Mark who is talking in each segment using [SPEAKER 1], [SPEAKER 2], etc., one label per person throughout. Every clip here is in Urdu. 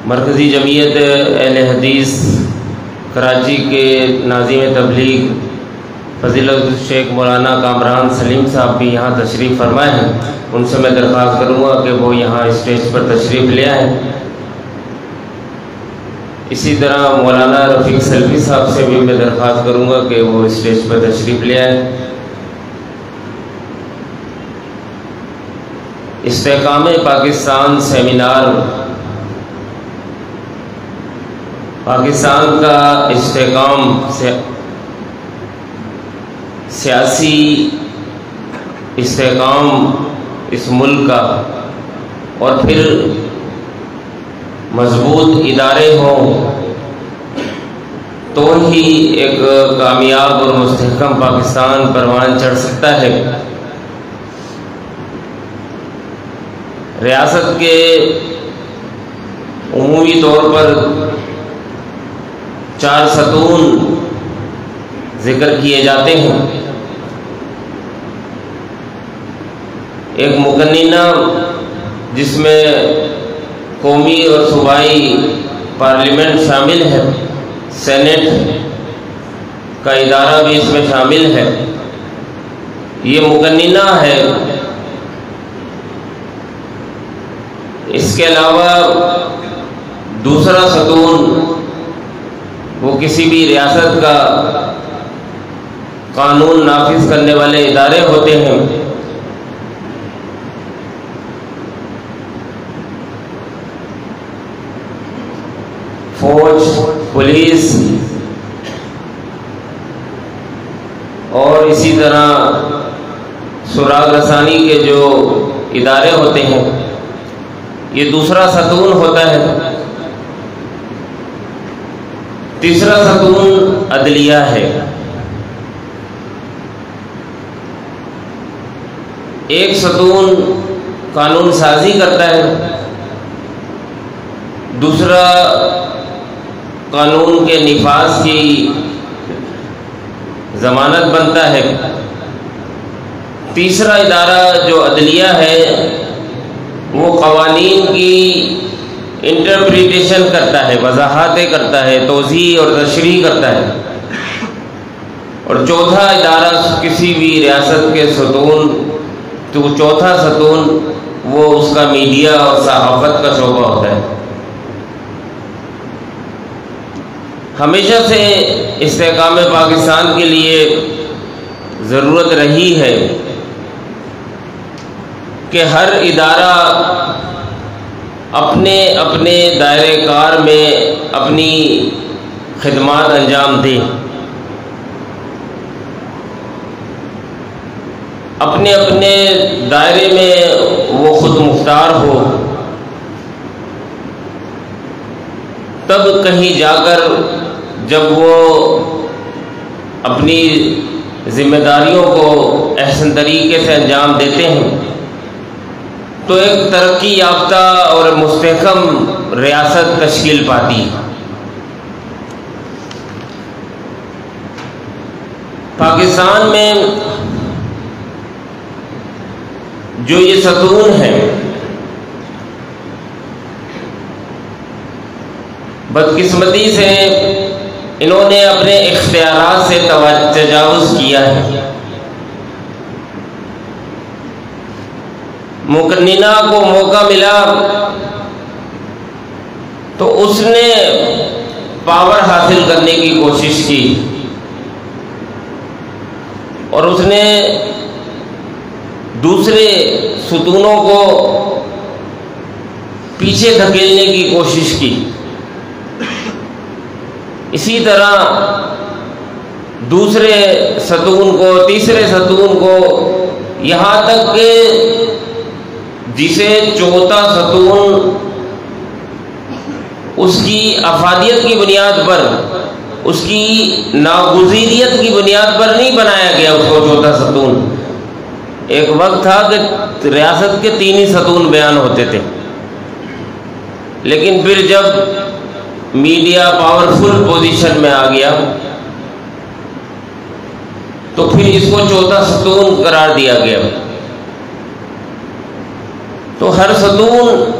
[SPEAKER 1] مرکزی جمعیت اہل حدیث کراچی کے ناظم تبلیغ فضیلت الشیخ مولانا کامران سلیم صاحب بھی یہاں تشریف فرمائے ہیں. ان سے میں درخواست کروں گا کہ وہ یہاں اسٹیج پر تشریف لے آئیں. اسی طرح مولانا رفیق سلفی صاحب سے بھی میں درخواست کروں گا کہ وہ اسٹیج پر تشریف لے آئیں. استحکام پاکستان سیمینار، پاکستان کا استحکام سیاسی استحکام اس ملک کا، اور پھر مضبوط ادارے ہوں تو ہی ایک کامیاب اور مستحکم پاکستان پروان چڑھ سکتا ہے. ریاست کے عمومی طور پر 4 ستون ذکر کیے جاتے ہیں. ایک مقننہ جس میں قومی اور صوبائی پارلیمنٹ شامل ہے، سینٹ کا ادارہ بھی اس میں شامل ہے، یہ مقننہ ہے. اس کے علاوہ دوسرا ستون وہ کسی بھی ریاست کا قانون نافذ کرنے والے ادارے ہوتے ہیں. فوج، پولیس اور اسی طرح سراغ رسانی کے جو ادارے ہوتے ہیں، یہ دوسرا ستون ہوتا ہے. تیسرا ستون عدلیہ ہے. ایک ستون قانون سازی کرتا ہے، دوسرا قانون کے نفاذ کی ضمانت بنتا ہے. تیسرا ادارہ جو عدلیہ ہے وہ قوانین کی انٹرپریٹیشن کرتا ہے، وضاحتیں کرتا ہے، توضیح اور تشریح کرتا ہے. اور چوتھا ادارہ کسی بھی ریاست کے ستون، تو چوتھا ستون وہ اس کا میڈیا اور صحافت کا شعبہ ہوتا ہے. ہمیشہ سے استحکام پاکستان کے لیے ضرورت رہی ہے کہ ہر ادارہ اپنے اپنے دائرۂ کار میں اپنی خدمات انجام دے، اپنے اپنے دائرے میں وہ خود مختار ہو. تب کہیں جا کر جب وہ اپنی ذمہ داریوں کو احسن طریقے سے انجام دیتے ہیں تو ایک ترقی یافتہ اور مستحکم ریاست تشکیل پاتی. پاکستان میں جو یہ ستون ہیں، بدقسمتی سے انہوں نے اپنے اختیارات سے تجاوز کیا ہے. مقننہ کو موقع ملا تو اس نے پاور حاصل کرنے کی کوشش کی اور اس نے دوسرے ستونوں کو پیچھے دھکیلنے کی کوشش کی. اسی طرح دوسرے ستون کو، تیسرے ستون کو، یہاں تک کہ جسے چوتھا ستون اس کی افادیت کی بنیاد پر، اس کی ناگزیریت کی بنیاد پر نہیں بنایا گیا اس کو چوتھا ستون. ایک وقت تھا کہ ریاست کے 3 ہی ستون بیان ہوتے تھے، لیکن پھر جب میڈیا پاورفل پوزیشن میں آ گیا تو پھر اس کو چوتھا ستون قرار دیا گیا. تو ہر ستون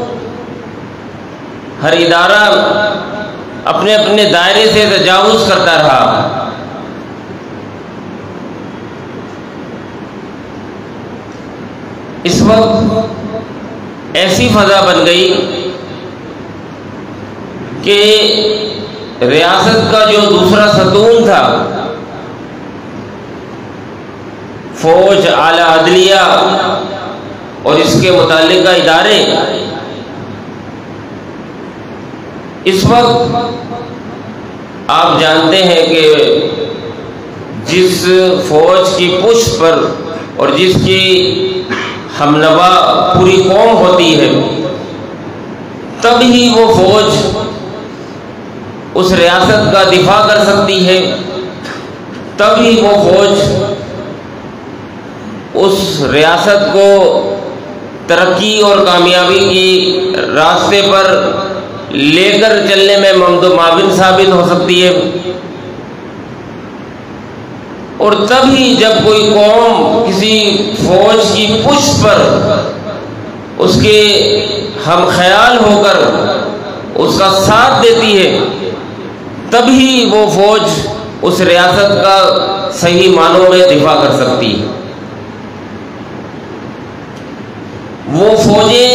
[SPEAKER 1] ہر ادارہ اپنے اپنے دائرے سے تجاوز کرتا رہا۔ اس وقت ایسی فضا بن گئی کہ ریاست کا جو دوسرا ستون تھا، فوج، اعلیٰ عدلیہ اور اس کے متعلقہ ادارے، اس وقت آپ جانتے ہیں کہ جس فوج کی پشت پر اور جس کی ہمنوا پوری قوم ہوتی ہے، تب ہی وہ فوج اس ریاست کا دفاع کر سکتی ہے، تب ہی وہ فوج اس ریاست کو ترقی اور کامیابی کی راستے پر لے کر چلنے میں معاون ثابت ہو سکتی ہے۔ اور تبھی جب کوئی قوم کسی فوج کی پشت پر اس کے ہم خیال ہو کر اس کا ساتھ دیتی ہے، تبھی وہ فوج اس ریاست کا صحیح معنوں میں دفاع کر سکتی ہے۔ وہ فوجیں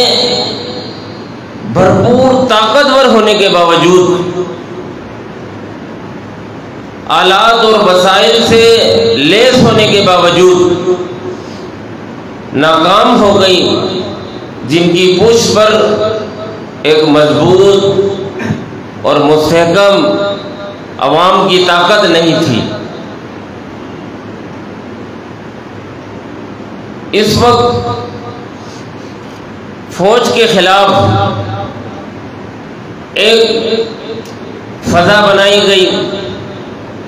[SPEAKER 1] بھرپور طاقتور ہونے کے باوجود، آلات اور وسائل سے لیس ہونے کے باوجود ناکام ہو گئی، جن کی پشت پر ایک مضبوط اور مستحکم عوام کی طاقت نہیں تھی۔ اس وقت فوج کے خلاف ایک فضا بنائی گئی،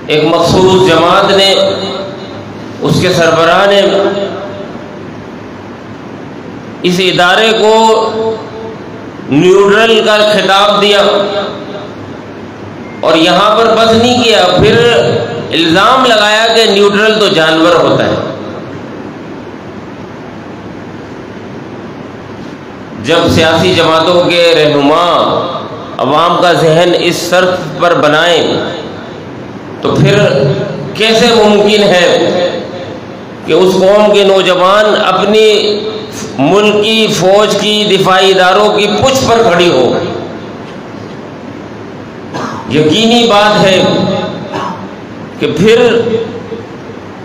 [SPEAKER 1] ایک مخصوص جماعت نے، اس کے سربراہ نے اس ادارے کو نیوٹرل کا خطاب دیا، اور یہاں پر بس نہیں کیا، پھر الزام لگایا کہ نیوٹرل تو جانور ہوتا ہے۔ جب سیاسی جماعتوں کے رہنما عوام کا ذہن اس سرخ پر بنائیں تو پھر کیسے ممکن ہے کہ اس قوم کے نوجوان اپنی ملک کی فوج کی دفاعی اداروں کی پشت پر کھڑی ہو؟ یقینی بات ہے کہ پھر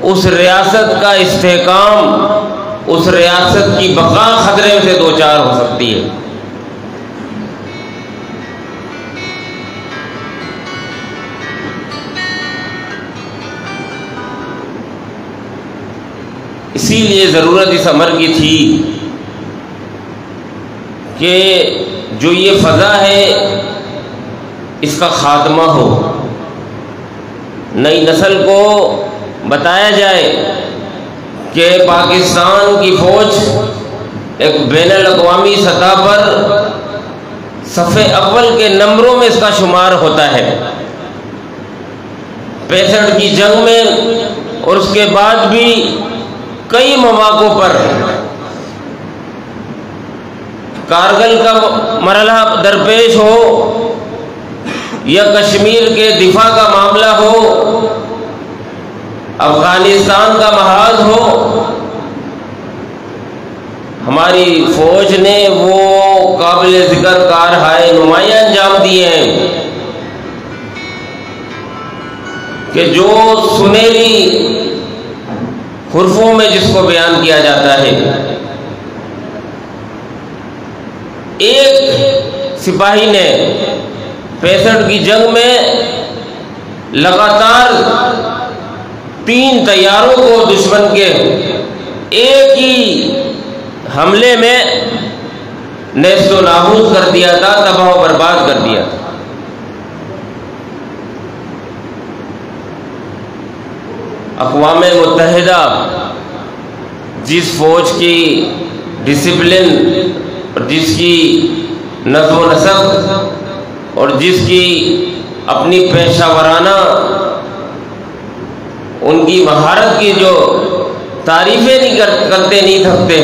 [SPEAKER 1] اس ریاست کا استحکام، اس ریاست کی بقا خطرے سے دوچار ہو سکتی ہے۔ اسی لیے ضرورت اس امر کی تھی کہ جو یہ فضا ہے اس کا خاتمہ ہو، نئی نسل کو بتایا جائے کہ پاکستان کی فوج ایک بین الاقوامی سطح پر صفحے اول کے نمبروں میں اس کا شمار ہوتا ہے۔ 65 کی جنگ میں اور اس کے بعد بھی کئی مواقعوں پر، کارگل کا مرحلہ درپیش ہو یا کشمیر کے دفاع کا معاملہ ہو، افغانستان کا محاذ ہو، ہماری فوج نے وہ قابل ذکر کارہائے نمایاں انجام دیے ہیں کہ جو سنہری حرفوں میں جس کو بیان کیا جاتا ہے، ایک سپاہی نے 65 کی جنگ میں لگاتار 3 طیاروں کو دشمن کے ایک ہی حملے میں نیست و نابود کر دیا تھا، تباہ و برباد کر دیا تھا۔ اقوام متحدہ جس فوج کی ڈسپلن اور جس کی نظم و نسق اور جس کی اپنی پیشہ ورانہ ان کی مہارت کی جو تعریفیں نہیں کرتے نہیں تھکتے،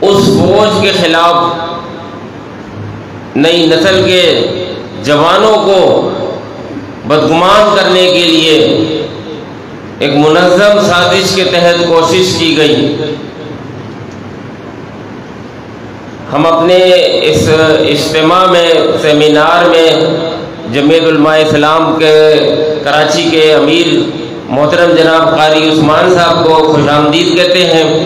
[SPEAKER 1] اس فوج کے خلاف نئی نسل کے جوانوں کو بدگمان کرنے کے لیے ایک منظم سازش کے تحت کوشش کی گئی۔ ہم اپنے اس اجتماع میں، سیمینار میں جمعیت علماء اسلام کے کراچی کے امیر محترم جناب قاری عثمان صاحب کو خوش آمدید کہتے ہیں۔